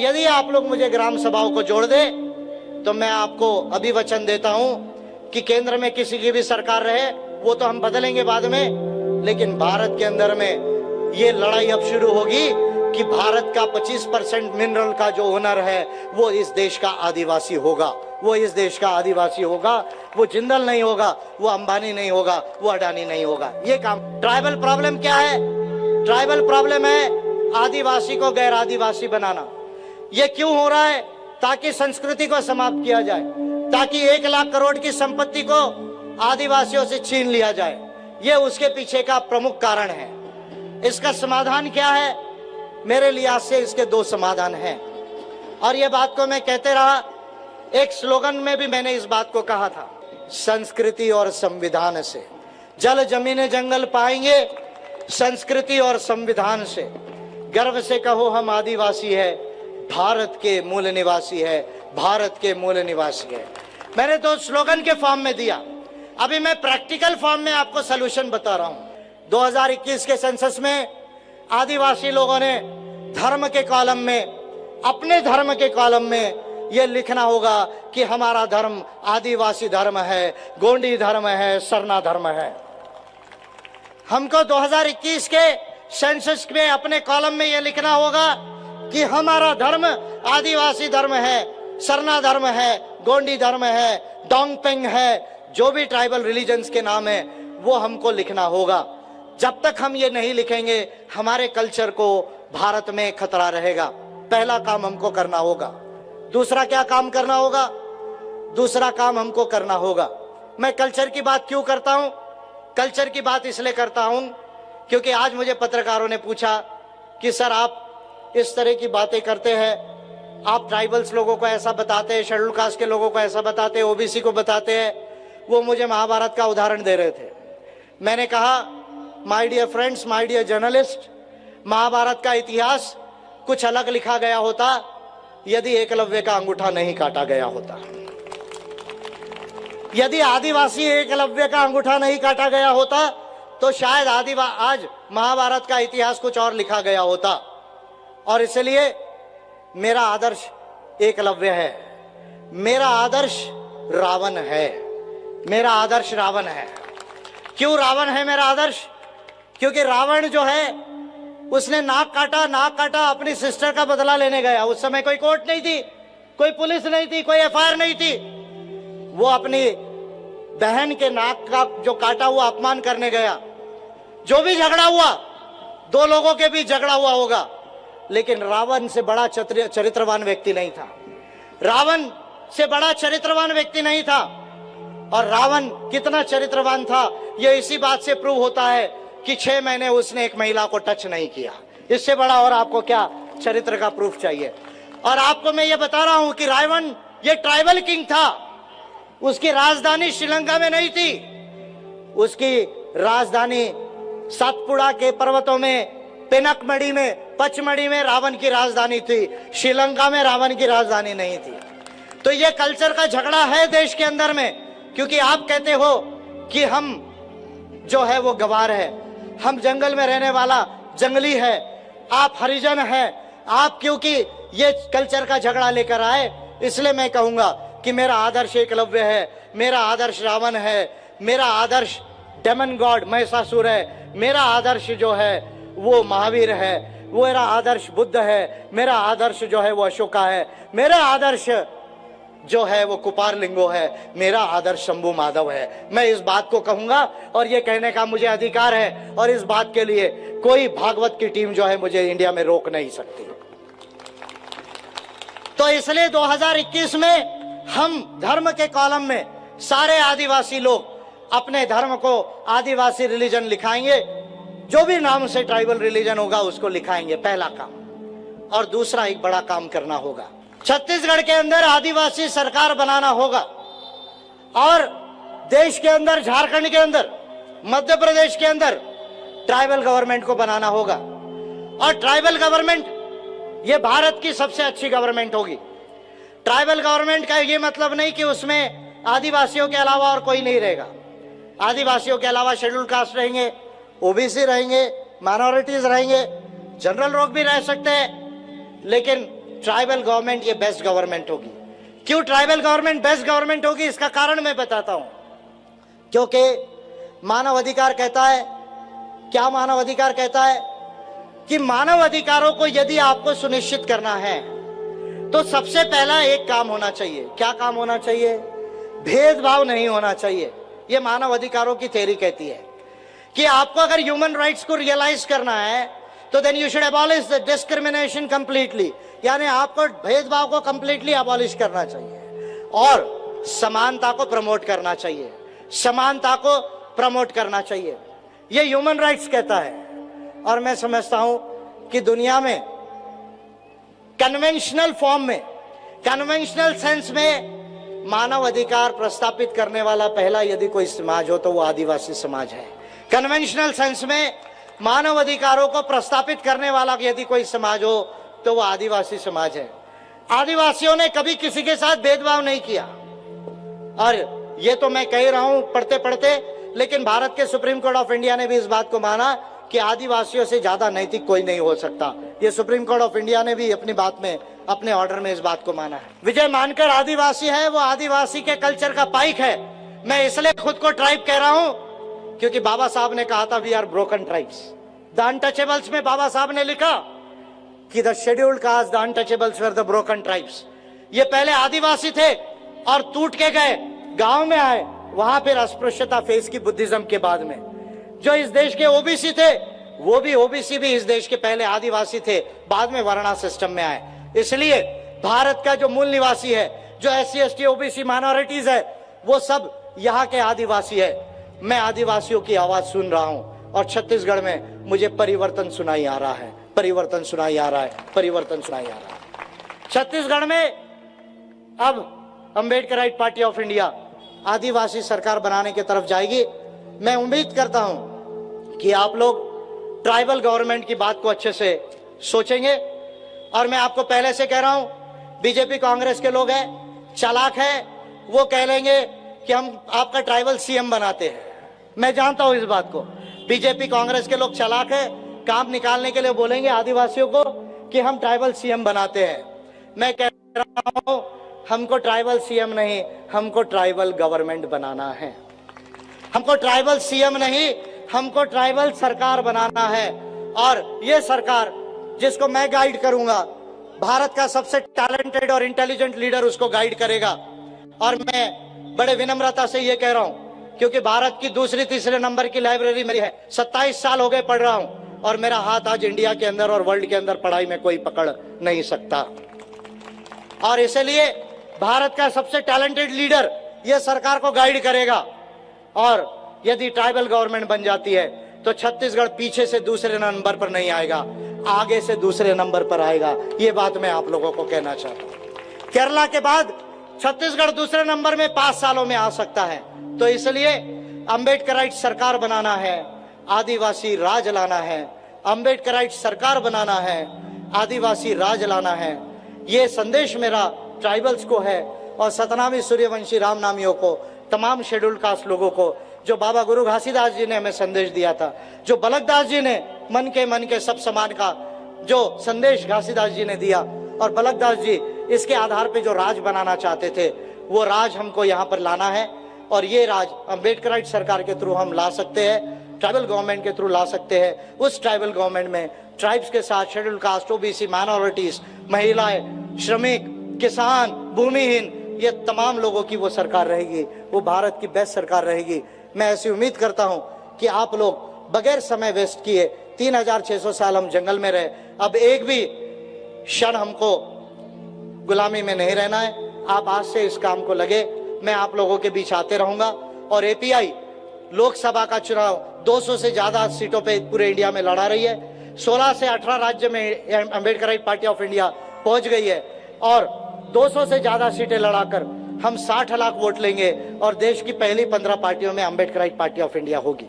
यदि आप लोग मुझे ग्राम सभाओं को जोड़ दे तो मैं आपको अभी वचन देता हूं कि केंद्र में किसी की भी सरकार रहे, वो तो हम बदलेंगे बाद में, लेकिन भारत के अंदर में ये लड़ाई अब शुरू होगी कि भारत का 25% मिनरल का जो हुनर है वो इस देश का आदिवासी होगा, वो इस देश का आदिवासी होगा। वो जिंदल नहीं होगा, वो अंबानी नहीं होगा, वो अडानी नहीं होगा। ये काम। ट्राइबल प्रॉब्लम क्या है? ट्राइबल प्रॉब्लम है आदिवासी को गैर आदिवासी बनाना। ये क्यों हो रहा है? ताकि संस्कृति को समाप्त किया जाए, ताकि 1 लाख करोड़ की संपत्ति को आदिवासियों से छीन लिया जाए। ये उसके पीछे का प्रमुख कारण है। इसका समाधान क्या है? मेरे लिहाज से इसके 2 समाधान हैं, और ये बात को मैं कहते रहा। एक स्लोगन में भी मैंने इस बात को कहा था, संस्कृति और संविधान से जल जमीन जंगल पाएंगे, संस्कृति और संविधान से। गर्व से कहो हम आदिवासी है, भारत के मूल निवासी है, भारत के मूल निवासी है। मैंने तो स्लोगन के फॉर्म में दिया, अभी मैं प्रैक्टिकल फॉर्म में आपको सलूशन बता रहा हूं। 2021 के सेंसस में आदिवासी लोगों ने धर्म के कॉलम में, अपने धर्म के कॉलम में यह लिखना होगा कि हमारा धर्म आदिवासी धर्म है, गोंडी धर्म है, सरना धर्म है। हमको 2021 के सेंसस में अपने कॉलम में यह लिखना होगा कि हमारा धर्म आदिवासी धर्म है, सरना धर्म है, गोंडी धर्म है, डोंगपेंग है, जो भी ट्राइबल रिलीजन्स के नाम है वो हमको लिखना होगा। जब तक हम ये नहीं लिखेंगे हमारे कल्चर को भारत में खतरा रहेगा। पहला काम हमको करना होगा। दूसरा क्या काम करना होगा? दूसरा काम हमको करना होगा, मैं कल्चर की बात क्यों करता हूं? कल्चर की बात इसलिए करता हूं क्योंकि आज मुझे पत्रकारों ने पूछा कि सर आप इस तरह की बातें करते हैं, आप ट्राइबल्स लोगों को ऐसा बताते हैं, शेड्यूल कास्ट के लोगों को ऐसा बताते हैं, ओबीसी को बताते हैं। वो मुझे महाभारत का उदाहरण दे रहे थे। मैंने कहा my dear friends, my dear journalist, Mahabharata का इतिहास कुछ अलग लिखा गया होता यदि एकलव्य का अंगूठा नहीं काटा गया होता। यदि आदिवासी एकलव्य का अंगूठा नहीं काटा गया होता तो शायद आज महाभारत का इतिहास कुछ और लिखा गया होता। और इसलिए मेरा आदर्श एकलव्य है, मेरा आदर्श रावण है, मेरा आदर्श रावण है। क्यों रावण है मेरा आदर्श? क्योंकि रावण जो है उसने नाक काटा अपनी सिस्टर का बदला लेने गया। उस समय कोई कोर्ट नहीं थी, कोई पुलिस नहीं थी, कोई एफआईआर नहीं थी। वो अपनी बहन के नाक का जो काटा हुआ अपमान करने गया। जो भी झगड़ा हुआ, 2 लोगों के बीच झगड़ा हुआ होगा, लेकिन रावण से बड़ा चरित्रवान व्यक्ति नहीं था। रावण से बड़ा चरित्रवान व्यक्ति नहीं था। और रावण कितना चरित्रवान था यह इसी बात से प्रूव होता है कि 6 महीने उसने एक महिला को टच नहीं किया। इससे बड़ा और आपको क्या चरित्र का प्रूफ चाहिए? और आपको मैं ये बता रहा हूं कि रावण ये ट्राइबल किंग था। उसकी राजधानी श्रीलंका में नहीं थी, उसकी राजधानी सातपुड़ा के पर्वतों में, पेनकमढ़ी में, पचमढ़ी में रावण की राजधानी थी। श्रीलंका में रावण की राजधानी नहीं थी। तो ये कल्चर का झगड़ा है देश के अंदर में, क्योंकि आप कहते हो कि हम जो है वो गवार है, हम जंगल में रहने वाला जंगली है, आप हरिजन है। आप क्योंकि ये कल्चर का झगड़ा लेकर आए, इसलिए मैं कहूंगा कि मेरा आदर्श एकलव्य है, मेरा आदर्श रावण है, मेरा आदर्श डेमन गॉड महिषासुर है, मेरा आदर्श जो है वो महावीर है, वो मेरा आदर्श बुद्ध है, मेरा आदर्श जो है वो अशोका है, मेरा आदर्श जो है वो कुपारलिंगो है, मेरा आदर्श शंभू माधव है। मैं इस बात को कहूंगा और ये कहने का मुझे अधिकार है, और इस बात के लिए कोई भागवत की टीम जो है मुझे इंडिया में रोक नहीं सकती। तो इसलिए 2021 में हम धर्म के कॉलम में सारे आदिवासी लोग अपने धर्म को आदिवासी रिलीजन लिखाएंगे। जो भी नाम से ट्राइबल रिलीजन होगा उसको लिखाएंगे, पहला काम। और दूसरा एक बड़ा काम करना होगा, छत्तीसगढ़ के अंदर आदिवासी सरकार बनाना होगा, और देश के अंदर, झारखंड के अंदर, मध्य प्रदेश के अंदर ट्राइबल गवर्नमेंट को बनाना होगा। और ट्राइबल गवर्नमेंट ये भारत की सबसे अच्छी गवर्नमेंट होगी। ट्राइबल गवर्नमेंट का ये मतलब नहीं कि उसमें आदिवासियों के अलावा और कोई नहीं रहेगा। आदिवासियों के अलावा शेड्यूल कास्ट रहेंगे, ओबीसी रहेंगे, माइनॉरिटीज रहेंगे, जनरल लोग भी रह सकते हैं, लेकिन ट्राइबल गवर्नमेंट ये बेस्ट गवर्नमेंट होगी। क्यों ट्राइबल गवर्नमेंट बेस्ट गवर्नमेंट होगी, इसका कारण मैं बताता हूं। क्योंकि मानव अधिकार कहता है, क्या मानव अधिकार कहता है कि मानव अधिकारों को यदि आपको सुनिश्चित करना है तो सबसे पहला एक काम होना चाहिए। क्या काम होना चाहिए? भेदभाव नहीं होना चाहिए। यह मानव अधिकारों की थ्योरी कहती है कि आपको अगर ह्यूमन राइट्स को रियलाइज करना है तो then you should abolish the discrimination completely, यानी आपको भेदभाव को कंप्लीटली अबॉलिश करना चाहिए और समानता को प्रमोट करना चाहिए, समानता को प्रमोट करना चाहिए। यह ह्यूमन राइट्स कहता है। और मैं समझता हूं कि दुनिया में कन्वेंशनल फॉर्म में, कन्वेंशनल सेंस में मानव अधिकार प्रस्तापित करने वाला पहला यदि कोई समाज हो तो वो आदिवासी समाज है। कन्वेंशनल सेंस में मानव अधिकारों को प्रस्तापित करने वाला यदि कोई समाज हो तो वो आदिवासी समाज है। आदिवासियों ने कभी किसी के साथ भेदभाव नहीं किया। और ये तो मैं कह रहा हूं पढ़ते पढ़ते, लेकिन भारत के सुप्रीम कोर्ट ऑफ इंडिया ने भी इस बात को माना कि आदिवासियों से ज्यादा नैतिक कोई नहीं हो सकता। ये सुप्रीम कोर्ट ऑफ इंडिया ने भी अपनी बात में, अपने ऑर्डर में इस बात को माना है। विजय मानकर आदिवासी है, वो आदिवासी के कल्चर का पाइक है। मैं इसलिए खुद को ट्राइब कह रहा हूं क्योंकि बाबा साहब ने कहा था we are broken tribes. The untouchables में बाबा साहब ने लिखा कि the scheduled caste, the untouchables were the broken tribes. ये पहले आदिवासी थे और टूट के गए, गांव में आए, वहां फिर अस्पृश्यता फेस की बुद्धिज्म के बाद में। जो इस देश के ओबीसी थे वो भी, ओबीसी भी इस देश के पहले आदिवासी थे, बाद में वर्णा सिस्टम में आए। इसलिए भारत का जो मूल निवासी है, जो SC ST OBC माइनॉरिटीज है, वो सब यहाँ के आदिवासी है। मैं आदिवासियों की आवाज सुन रहा हूं और छत्तीसगढ़ में मुझे परिवर्तन सुनाई आ रहा है, परिवर्तन सुनाई आ रहा है, परिवर्तन सुनाई आ रहा है। छत्तीसगढ़ में अब अंबेडकराइट पार्टी ऑफ इंडिया आदिवासी सरकार बनाने की तरफ जाएगी। मैं उम्मीद करता हूं कि आप लोग ट्राइबल गवर्नमेंट की बात को अच्छे से सोचेंगे। और मैं आपको पहले से कह रहा हूं, बीजेपी कांग्रेस के लोग हैं, चालाक है, वो कह लेंगे कि हम आपका ट्राइबल CM बनाते हैं। मैं जानता हूं इस बात को। बीजेपी कांग्रेस के लोग चालाक है, काम निकालने के लिए बोलेंगे आदिवासियों को कि हम ट्राइबल CM बनाते हैं। मैं कह रहा हूं हमको ट्राइबल CM नहीं, हमको ट्राइबल गवर्नमेंट बनाना है। हमको ट्राइबल CM नहीं, हमको ट्राइबल सरकार बनाना है। और ये सरकार जिसको मैं गाइड करूंगा, भारत का सबसे टैलेंटेड और इंटेलिजेंट लीडर उसको गाइड करेगा। और मैं बड़े विनम्रता से ये कह रहा हूं क्योंकि भारत की दूसरे तीसरे नंबर की लाइब्रेरी मेरी है। 27 साल हो गए पढ़ रहा हूं और मेरा हाथ आज इंडिया के अंदर और वर्ल्ड के अंदर पढ़ाई में कोई पकड़ नहीं सकता। और इसलिए भारत का सबसे टैलेंटेड लीडर ये सरकार को गाइड करेगा। और यदि ट्राइबल गवर्नमेंट बन जाती है तो छत्तीसगढ़ पीछे से दूसरे नंबर पर नहीं आएगा, आगे से दूसरे नंबर पर आएगा। ये बात मैं आप लोगों को कहना चाहता हूं। केरला के बाद छत्तीसगढ़ दूसरे नंबर में 5 सालों में आ सकता है। तो इसलिए अंबेडकराइट सरकार बनाना है, आदिवासी राज लाना है। अंबेडकराइट सरकार बनाना है, आदिवासी राज लाना है। ये संदेश मेरा ट्राइबल्स को है और सतनामी सूर्यवंशी राम नामियों को, तमाम शेड्यूल्ड कास्ट लोगों को, जो बाबा गुरु घासीदास जी ने हमें संदेश दिया था, जो बलकदास जी ने मन के सब समान का जो संदेश घासीदास जी ने दिया, और बलकदास जी इसके आधार पे जो राज बनाना चाहते थे, वो राज हमको यहाँ पर लाना है। और ये राज अंबेडकराइट सरकार के थ्रू हम ला सकते हैं, ट्राइबल गवर्नमेंट के थ्रू ला सकते हैं। उस ट्राइबल गवर्नमेंट में ट्राइब्स के साथ शेड्यूल्ड कास्ट, OBC, माइनॉरिटीज, महिलाएं, श्रमिक, किसान, भूमिहीन, ये तमाम लोगों की वो सरकार रहेगी। वो भारत की बेस्ट सरकार रहेगी। मैं ऐसी उम्मीद करता हूं कि आप लोग बगैर समय वेस्ट किए, 3600 साल हम जंगल में रहे, अब एक भी क्षण हमको गुलामी में नहीं रहना है। आप आज से इस काम को लगे। मैं आप लोगों के बीच आते रहूंगा। और API लोकसभा का चुनाव 200 से ज्यादा सीटों पे पूरे इंडिया में लड़ा रही है। 16 से 18 राज्य में अंबेडकराइट पार्टी ऑफ इंडिया पहुंच गई है और 200 से ज्यादा सीटें लड़ाकर हम 60 लाख वोट लेंगे और देश की पहली 15 पार्टियों में अंबेडकराइट पार्टी ऑफ इंडिया होगी।